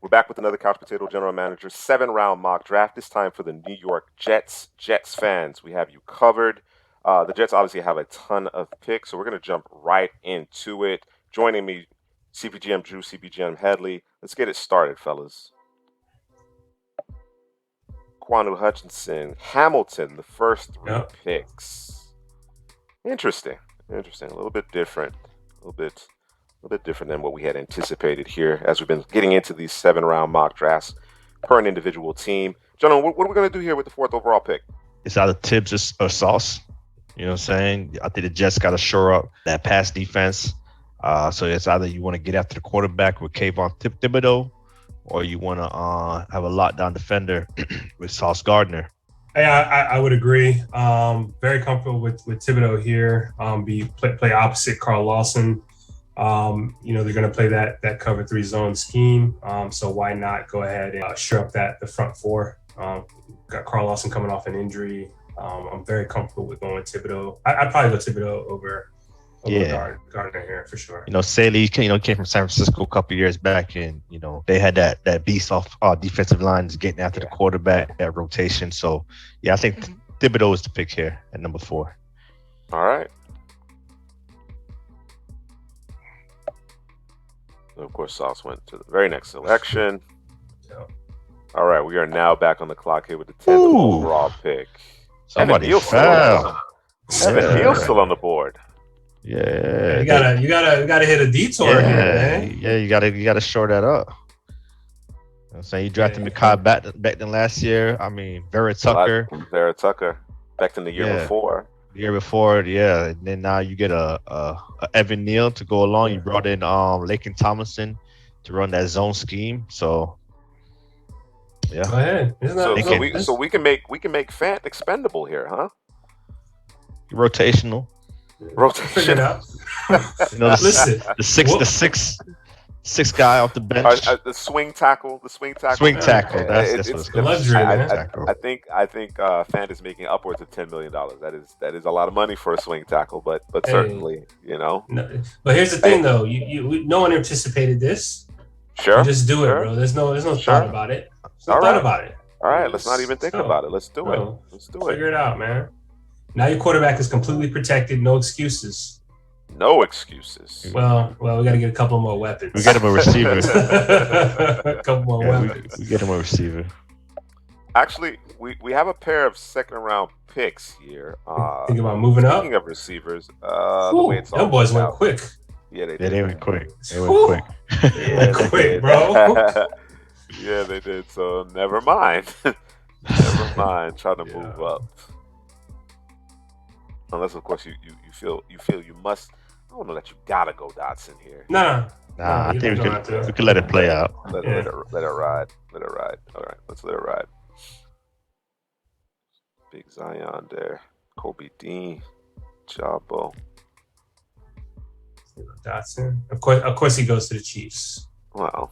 We're back with another Couch Potato General Manager 7-round mock draft. This time for the New York Jets. Jets fans, we have you covered. The Jets obviously have a ton of picks, so we're going to jump right into it. Joining me, CPGM Drew, CPGM Headley. Let's get it started, fellas. Kwanu Hutchinson, Hamilton, the first three picks. Interesting. A little bit different. A little bit different than what we had anticipated here as we've been getting into these 7-round mock drafts per an individual team. Gentlemen, what are we going to do here with the 4th overall pick? It's either Tibbs or Sauce. You know what I'm saying? I think the Jets got to shore up that pass defense. So it's either you want to get after the quarterback with Kayvon Thibodeaux, or you want to have a lockdown defender with Sauce Gardner. Hey, I would agree. Very comfortable with Thibodeaux here. Play opposite Carl Lawson. They're going to play that cover 3 zone scheme. So why not go ahead and shore up the front 4? Got Carl Lawson coming off an injury. I'm very comfortable with going with Thibodeaux. I'd probably go Thibodeaux over Gardner here for sure. Saley, came from San Francisco a couple years back, and they had that beast off defensive lines getting after the quarterback, that rotation. So I think Thibodeaux is the pick here at number 4. All right. Of course, Sauce went to the very next selection. Yeah. All right, we are now back on the clock here with the 10th overall pick. Somebody Evan Neal's still on the board. Yeah, you gotta hit a detour here, man. Yeah, you gotta shore that up. I'm saying you drafted Mekhi back then last year. I mean, Vera Tucker back in the year before. The year before, yeah. And then now you get a Evan Neal to go along. You brought in Laken Tomlinson to run that zone scheme. So yeah. Go ahead. So we can make Fant expendable here, huh? Rotational. Figure it out. Listen, the six guy off the bench. The swing tackle. That's what it's called. Luxury, man. I think Fant is making upwards of $10 million. That is a lot of money for a swing tackle, but certainly, No, but here's the thing, though. No one anticipated this. Sure. You just do it, bro. There's no thought about it. All right. Let's not even think about it. Let's do it. Figure it out, man. Now your quarterback is completely protected. No excuses. No excuses. Well, we got to get a couple more weapons. We get him a receiver. A couple more weapons. We get him a receiver. Actually, we have a pair of 2nd-round picks here. Think about moving up. Speaking of receivers, the way it's all them boys went quick. Yeah, they did. They went quick. Yeah, quick, bro. Yeah, they did. So never mind. Never mind. Trying to move up. Unless, of course, you feel you must. I don't know that you gotta go Dotson here. Nah. I think we could let it play out. Let it ride. All right, let's let it ride. Big Zion there. Kobe Dean. Jabo. Dotson. Of course, he goes to the Chiefs. Well,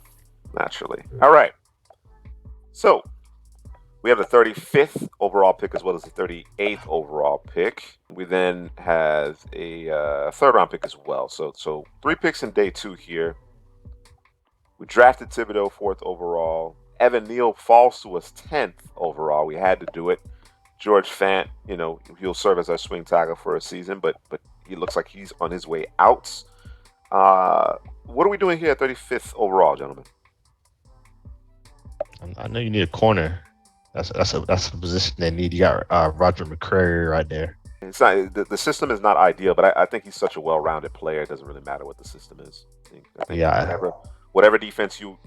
naturally. All right. So we have the 35th overall pick as well as the 38th overall pick. We then have a 3rd-round pick as well. So 3 picks in day 2 here. We drafted Thibodeaux 4th overall. Evan Neal falls to us 10th overall. We had to do it. George Fant, he'll serve as our swing tackle for a season, but he looks like he's on his way out. What are we doing here at 35th overall, gentlemen? I know you need a corner. That's a position they need. You got Roger McCreary right there. It's not the system is not ideal, but I think he's such a well-rounded player. It doesn't really matter what the system is. I think whatever defense you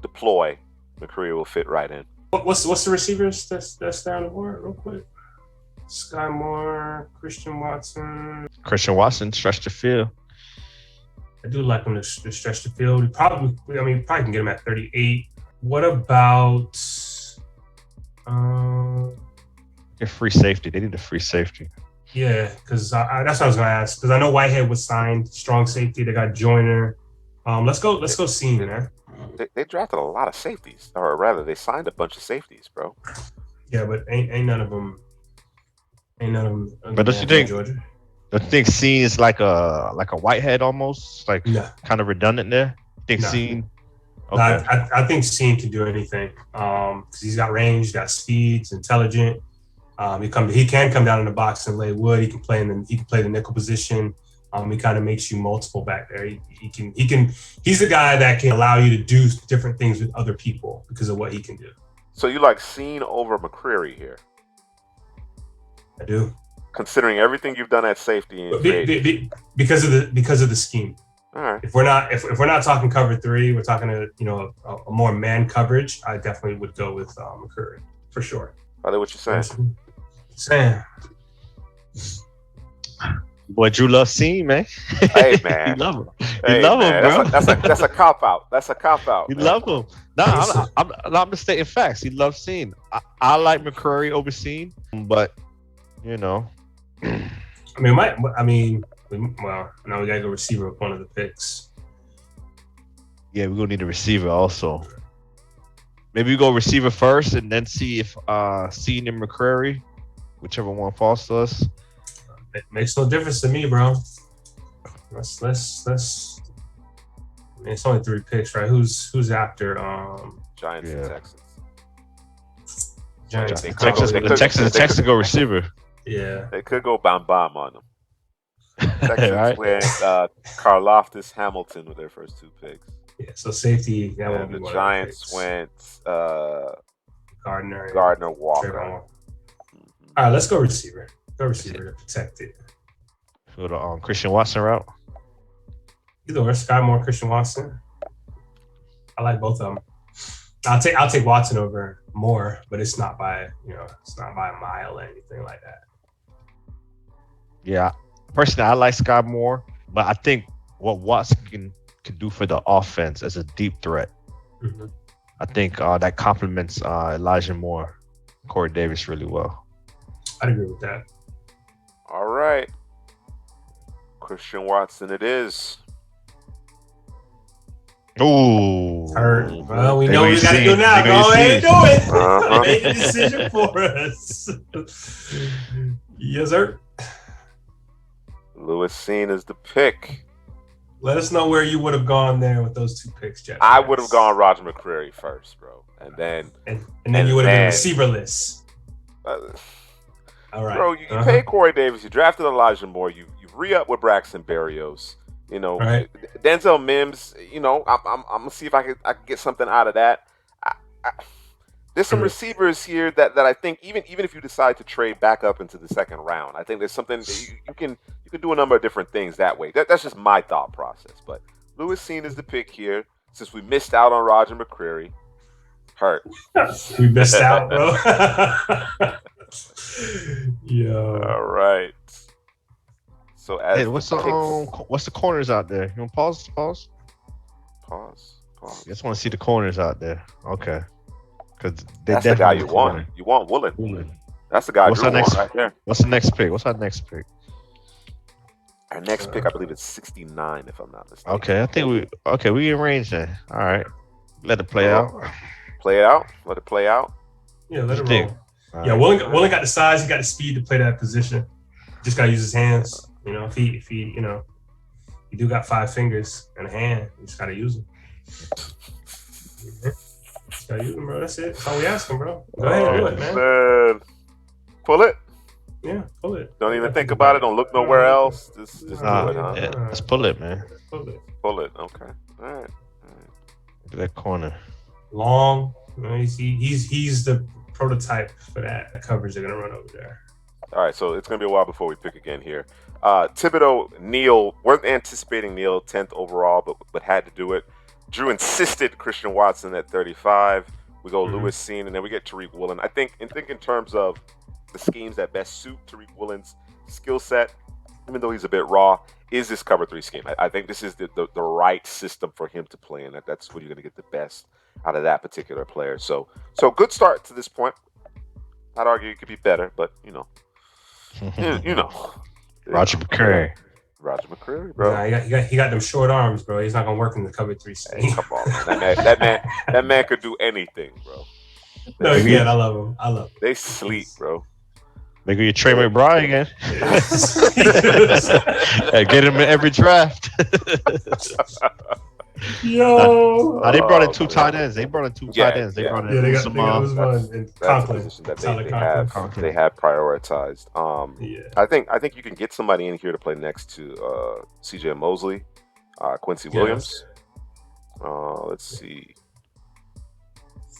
deploy, McCreary will fit right in. What's the receivers that's there on the board real quick? Sky Moore, Christian Watson stretched the field. I do like him to stretch the field. We probably can get him at 38. What about a free safety? They need a free safety. Yeah, because that's what I was going to ask. Because I know Whitehead was signed, strong safety. They got Joyner. Let's go see, man. They drafted a lot of safeties, or rather, they signed a bunch of safeties, bro. Yeah, but ain't none of them. But don't you think? Georgia? Don't you think Scene is like a Whitehead almost, kind of redundant there? Think Scene? No, I think Seen can do anything because he's got range, got speed, he's intelligent. He can come down in the box and lay wood. He can play the nickel position. He kind of makes you multiple back there. He's the guy that can allow you to do different things with other people because of what he can do. So you like Seen over McCreary here? I do. Considering everything you've done at safety and because of the scheme. All right. If we're not talking cover 3, we're talking a more man coverage. I definitely would go with McCreary for sure. I know what you're saying. Boy, Drew loves Seen, man. Hey, man. You love him. Hey, you love man. him, bro. That's a cop out. That's a cop out. You love him. No, I'm just stating facts. He loves Seen. I like McCreary over Seen, but well, now we gotta go receiver with one of the picks. Yeah, we're gonna need a receiver also. Maybe we go receiver first and then see if Seen and McCreary, whichever one falls to us. It makes no difference to me, bro. Let's. It's only 3 picks, right? Who's after? Giants and Texans. Giants. The Texans go receiver. Yeah, they could go bomb on them. Texans right. went Karlaftis Hamilton with their first 2 picks. Yeah, so safety. That and the Giants went Gardner Walker. All right, let's go receiver. Go receiver to protect it. Go to Christian Watson route. Either or, Sky Moore, Christian Watson. I like both of them. I'll take Watson over Moore, but it's not by a mile or anything like that. Yeah, personally, I like Sky Moore, but I think what Watson can do for the offense as a deep threat. Mm-hmm. I think that complements Elijah Moore, Corey Davis really well. I'd agree with that. All right. Christian Watson it is. Ooh. Well, we know what we got to do now. Go ahead and do it. Make a decision for us. Yes, sir. Lewis Seen is the pick. Let us know where you would have gone there with those 2 picks, Jeff. I would have gone Roger McCreary first, bro. And then you would have been receiverless. All right. Bro, you paid Corey Davis, you drafted Elijah Moore, you re-up with Braxton Berrios. Right. Denzel Mims, I'm gonna see if I can get something out of that. There's some receivers here that I think even if you decide to trade back up into the second round, I think there's something that you can do a number of different things that way. That's just my thought process. But Lewis Seen is the pick here since we missed out on Roger McCreary. Hurt. We missed out, bro. Yeah. All right. So what's the corners out there? You want pause? Pause. I just want to see the corners out there. Okay. Because that's the guy you want. You want Woolen. That's the guy you want right there. What's the next pick? What's our next pick? Our next pick, I believe, is 69, if I'm not mistaken. Okay, I think we in range then. All right. Let it play out. Play it out. Let it play out. Yeah, let it roll. Yeah, Woolen got the size, he got the speed to play that position. Just gotta use his hands. If he you do got 5 fingers and a hand, you just gotta use them. Just gotta use them, bro. That's it. That's all we asking, bro. Go ahead and do it, man. Pull it. Yeah, pull it. Don't even think about it. Don't look nowhere else. Just do it, huh? Yeah, let's pull it, man. Pull it. Okay. All right. Look at that corner. Long. He's the prototype for that coverage they're gonna run over there. All right, so it's going to be a while before we pick again here. Thibodeaux, Neal, weren't anticipating Neal 10th overall, but had to do it. Drew insisted Christian Watson at 35. We go Lewis Seen, and then we get Tariq Woolen. I think in terms of the schemes that best suit Tariq Woolen's skill set, even though he's a bit raw, is this cover 3 scheme. I think this is the right system for him to play in. That's where you're going to get the best out of that particular player. So good start to this point. I'd argue it could be better, but Roger McCreary. Roger McCreary, bro. Nah, he got them short arms, bro. He's not gonna work in the cover 3 scheme. Hey, come on, man. That man could do anything, bro. No, he can. I love him. They sleep, bro. Maybe you Trey McBride again. Get him in every draft. Yo. They brought in two man. tight ends. They brought in two tight ends. They brought in They got Usama. Usman and That's a Conklin. position that Tyler they Conklin. have prioritized. Yeah. I think you can get somebody in here to play next to CJ Mosley, Quincy Williams. Let's see.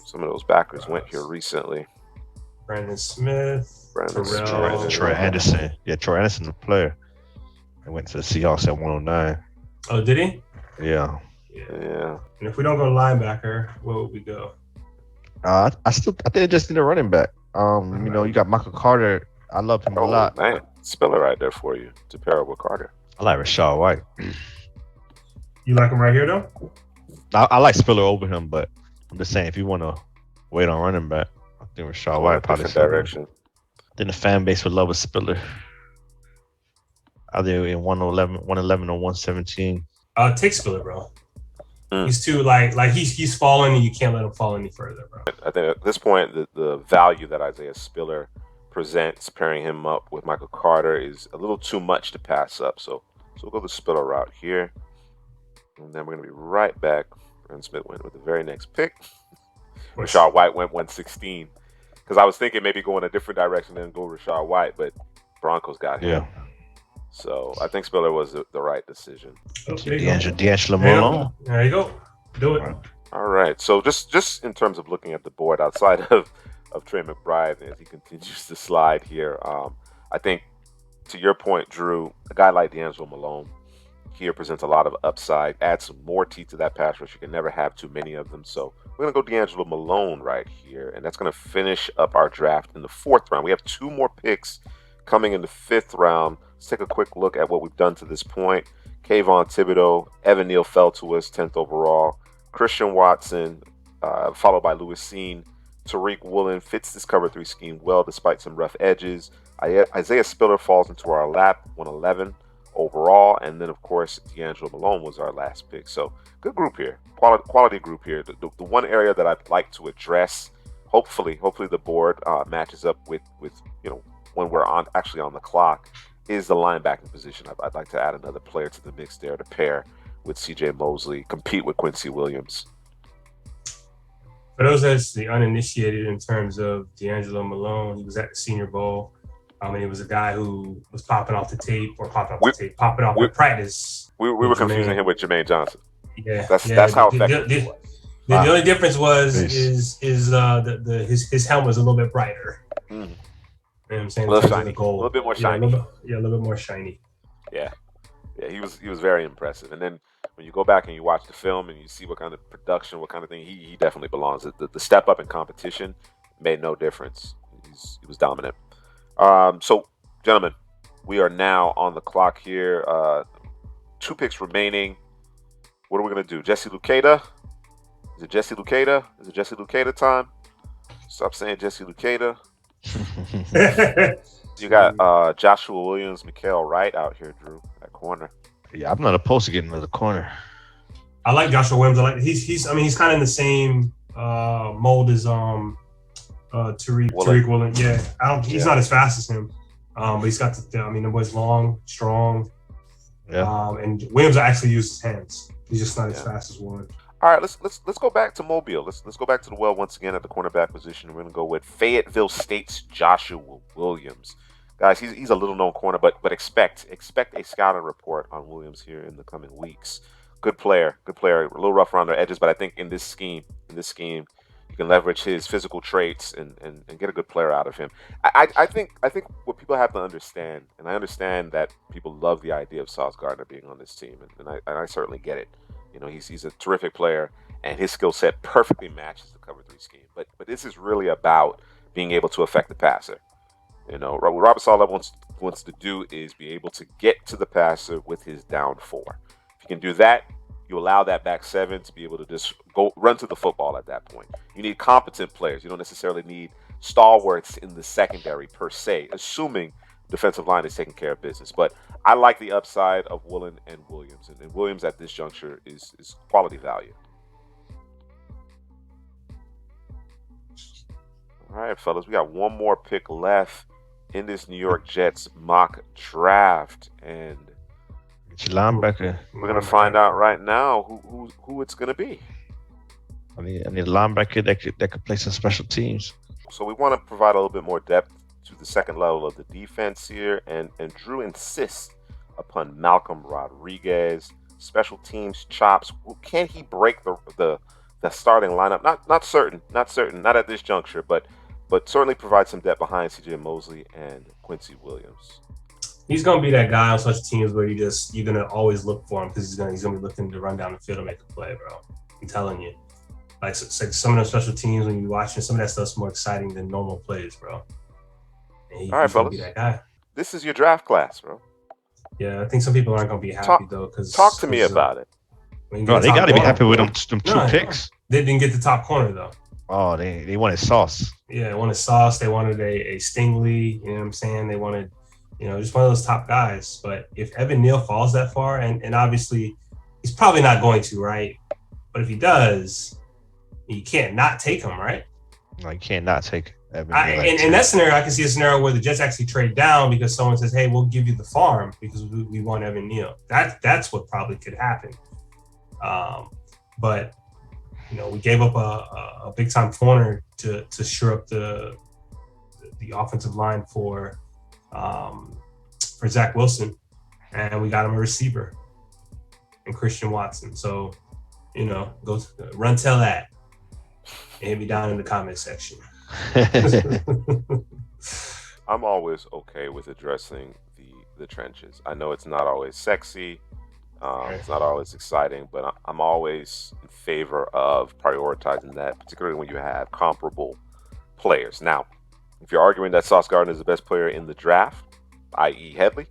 Some of those backers went here recently. Brandon Smith, Terrell. Troy Anderson. Yeah, Troy Anderson, the player. He went to the Seahawks at 109. Oh, did he? Yeah. And if we don't go to linebacker, where would we go? I think they just need a running back. You know, you got Michael Carter. I love him a lot. Man, Spiller right there for you to pair up with Carter. I like Rashad White. You like him right here, though? I like Spiller over him, but I'm just saying if you want to wait on running back, I think Rashad White probably direction. Then the fan base would love a Spiller. Are they in 111 or 117? Take Spiller, bro. He's too he's falling, and you can't let him fall any further, bro. I think at this point, the value that Isaiah Spiller presents, pairing him up with Michael Carter, is a little too much to pass up. So we'll go the Spiller route here, and then we're gonna be right back. Brandon Smith went with the very next pick. Rashad White went 116 because I was thinking maybe go in a different direction and go Rashad White, but Broncos got him. Yeah. So I think Spiller was the right decision. D'Angelo Malone. There you go. Do it. All right. So just in terms of looking at the board outside of Trey McBride as he continues to slide here, I think to your point, Drew, a guy like D'Angelo Malone here presents a lot of upside, adds some more teeth to that pass rush. You can never have too many of them. So we're going to go D'Angelo Malone right here, and that's going to finish up our draft in the 4th round. We have 2 more picks coming in the 5th round. Let's take a quick look at what we've done to this point. Kayvon Thibodeaux, Evan Neal fell to us, 10th overall. Christian Watson, followed by Lewis Seen. Tariq Woolen fits this cover 3 scheme well despite some rough edges. Isaiah Spiller falls into our lap, 111 overall. And then, of course, D'Angelo Malone was our last pick. So good group here, quality group here. The one area that I'd like to address, hopefully the board matches up with when we're actually on the clock, is the linebacking position. I'd like to add another player to the mix there to pair with CJ Mosley, compete with Quincy Williams. For those that's the uninitiated in terms of D'Angelo Malone, he was at the Senior Bowl. And he was a guy who was popping off the tape in practice. We were confusing him with Jermaine Johnson. Yeah, that's how effective he was. The only difference was his helmet was a little bit brighter. You know what I'm saying? A little bit more shiny. A little bit more shiny. Yeah, he was very impressive. And then when you go back and you watch the film and you see what kind of production, what kind of thing, he definitely belongs. The step up in competition made no difference. He was dominant. So, gentlemen, we are now on the clock here. 2 picks remaining. What are we going to do? Jesse Luketa? Is it Jesse Luketa? Is it Jesse Luketa time? Stop saying Jesse Luketa. You got Joshua Williams, Mikael Wright out here, Drew, at corner. Yeah, I'm not opposed to getting to the corner. I like Joshua Williams. He's kind of in the same mold as Tariq Woolen. Yeah, he's not as fast as him, but he's got the boy's long, strong. Yeah. And Williams actually uses his hands. He's just not as fast as Woolen. All right, let's go back to Mobile. Let's go back to the well once again at the cornerback position. We're gonna go with Fayetteville State's Joshua Williams. Guys, he's a little known corner, but expect a scouting report on Williams here in the coming weeks. Good player, a little rough around the edges, but I think in this scheme, you can leverage his physical traits and get a good player out of him. I think what people have to understand, and I understand that people love the idea of Sauce Gardner being on this team, and I certainly get it. You know, he's a terrific player, and his skill set perfectly matches the cover 3 scheme. But this is really about being able to affect the passer. You know, what Robert Saleh wants to do is be able to get to the passer with his down 4. If you can do that, you allow that back 7 to be able to just go run to the football at that point. You need competent players. You don't necessarily need stalwarts in the secondary per se, assuming defensive line is taking care of business. But I like the upside of Woolen and Williams. And Williams at this juncture is quality value. All right, fellas, we got one more pick left in this New York Jets mock draft. And It's your linebacker. We're gonna find out right now who it's gonna be. I need a linebacker that could play some special teams. So we want to provide a little bit more depth to the second level of the defense here, and Drew insists upon Malcolm Rodriguez, special teams chops. Can he break the starting lineup? Not certain, not at this juncture, but certainly provide some depth behind CJ Mosley and Quincy Williams. He's gonna be that guy on such teams where you're gonna always look for him because he's gonna be looking to run down the field and make a play, bro. I'm telling you. Like some of those special teams, when you watch it, some of that stuff's more exciting than normal plays, bro. And all right, fellas. Be that guy. This is your draft class, bro. Yeah, I think some people aren't gonna be happy though. Talk to me about it. Bro, they gotta be happy with them two picks. They didn't get the top corner though. Oh, they wanted Sauce. Yeah, they wanted Sauce. They wanted a Stingley. You know what I'm saying? They wanted, just one of those top guys. But if Evan Neal falls that far, and obviously he's probably not going to, right? But if he does, you can't not take him, right? No, you can't not take Evan Neal. In that scenario, I can see a scenario where the Jets actually trade down because someone says, "Hey, we'll give you the farm because we want Evan Neal." That's what probably could happen. But we gave up a big time corner to shore up the offensive line for Zach Wilson, and we got him a receiver and Christian Watson. So go run tell that and hit me down in the comment section. I'm always okay with addressing the trenches. I know it's not always sexy. It's not always exciting, but I'm always in favor of prioritizing that, particularly when you have comparable players. Now, if you're arguing that Sauce Gardner is the best player in the draft, i.e. Headley,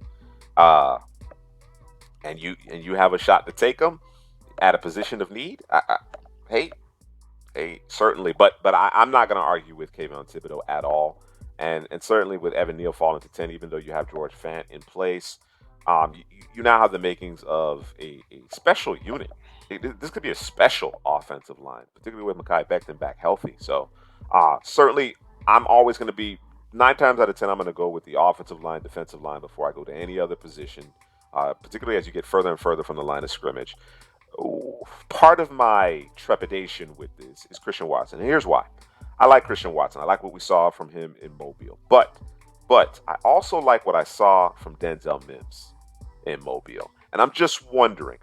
and you have a shot to take him at a position of need, hey, certainly. But I'm not going to argue with Kayvon Thibodeaux at all, and certainly with Evan Neal falling to 10, even though you have George Fant in place. You now have the makings of a special unit. This could be a special offensive line, particularly with Mekhi Becton back healthy. So certainly I'm always going to be 9 times out of 10, I'm going to go with the offensive line, defensive line before I go to any other position, particularly as you get further and further from the line of scrimmage. Part of my trepidation with this is Christian Watson. And here's why. I like Christian Watson. I like what we saw from him in Mobile. But I also like what I saw from Denzel Mims in Mobile. And I'm just wondering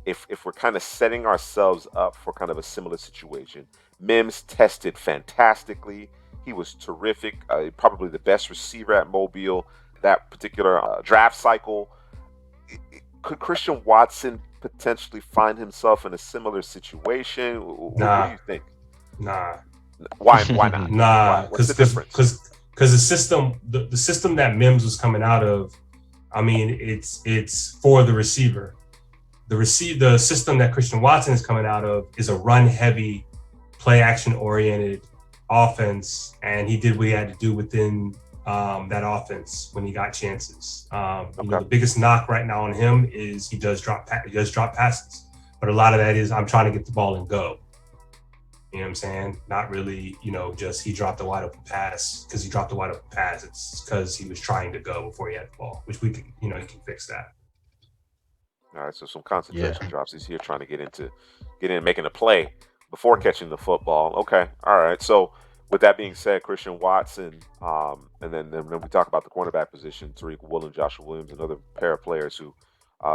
if we're kind of setting ourselves up for kind of a similar situation. Mims tested fantastically. He was terrific, probably the best receiver at Mobile that particular draft cycle. Could Christian Watson potentially find himself in a similar situation? Nah. What do you think? Nah. Why not? Nah. What's the difference? Because the system that Mims was coming out of, I mean, it's for the receiver. The system that Christian Watson is coming out of is a run-heavy, play-action-oriented offense, and he did what he had to do within that offense when he got chances. The biggest knock right now on him is he does drop passes, but a lot of that is I'm trying to get the ball and go. You know what I'm saying? Not really, just he dropped a wide open pass because he dropped a wide open pass. It's because he was trying to go before he had the ball, which we can, he can fix that. All right, so some concentration drops. He's here trying to get in, making a play before catching the football. Okay, all right. So with that being said, Christian Watson, and then we talk about the cornerback position, Tariq Woolen, Joshua Williams, another pair of players who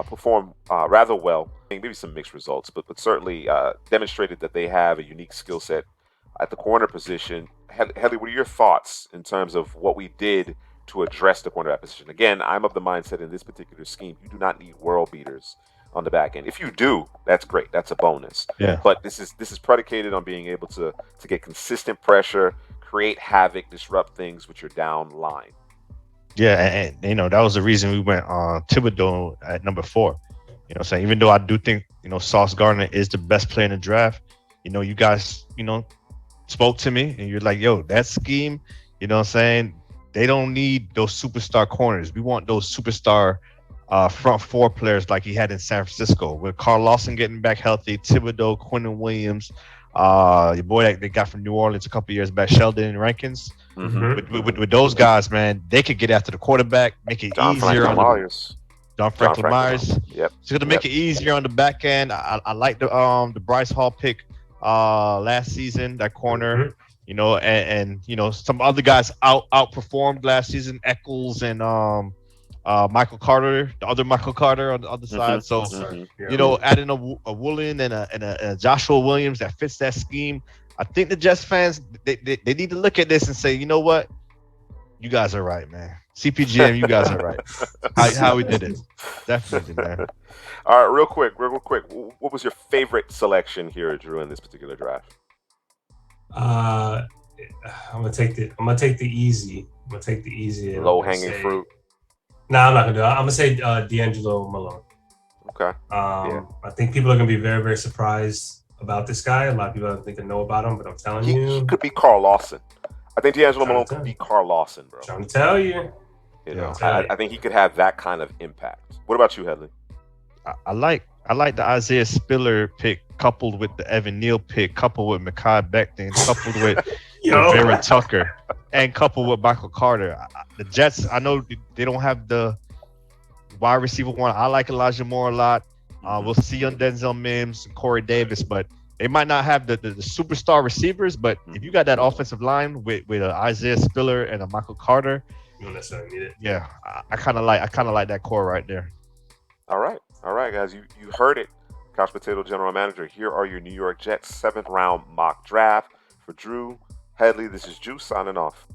performed rather well. Maybe some mixed results, but certainly demonstrated that they have a unique skill set at the corner position. Headley, what are your thoughts in terms of what we did to address the cornerback position? Again, I'm of the mindset in this particular scheme, you do not need world beaters on the back end. If you do, that's great. That's a bonus. Yeah. But this is predicated on being able to get consistent pressure, create havoc, disrupt things with your down line. Yeah, and that was the reason we went on Thibodeaux at number 4. Saying even though I do think Sauce Gardner is the best player in the draft, you guys spoke to me and you're like, yo, that scheme, saying they don't need those superstar corners. We want those superstar front 4 players like he had in San Francisco with Carl Lawson getting back healthy, Thibodeaux, Quentin Williams, your boy that they got from New Orleans a couple years back, Sheldon and Rankins. Mm-hmm. With those guys, man, they could get after the quarterback, make it easier on Don Franklin Myers. Yep. It's gonna make it easier on the back end. I like the Bryce Hall pick last season, that corner. Mhm. You know, and you know, some other guys outperformed last season, Eccles and Michael Carter, the other Michael Carter on the other side. So you know, adding a Woolen and a Joshua Williams that fits that scheme. I think the Jets fans they need to look at this and say, you know what, you guys are right, man. CPGM, you guys are right. How we did it, definitely, man. All right, real quick. What was your favorite selection here, Drew, in this particular draft? I'm gonna take the easy. I'm gonna take the easy. Low hanging fruit. No, I'm not gonna do it. I'm gonna say D'Angelo Malone. Okay. I think people are gonna be very, very surprised about this guy. A lot of people don't think they know about him, but I'm telling you, he could be Carl Lawson. I think D'Angelo Malone could be Carl Lawson, bro. I'm trying to tell you. You know, I think he could have that kind of impact. What about you, Headley? I like the Isaiah Spiller pick coupled with the Evan Neal pick, coupled with Mekhi Becton, coupled with Vera Tucker, and coupled with Michael Carter. The Jets, I know they don't have the wide receiver one. I like Elijah Moore a lot. We'll see on Denzel Mims and Corey Davis, but they might not have the superstar receivers. But if you got that offensive line with Isaiah Spiller and a Michael Carter, you don't necessarily need it. Yeah, I kind of like that core right there. All right, guys, you heard it. Couch Potato General Manager. Here are your New York Jets 7th round mock draft for Drew, Headley. This is Juice signing off.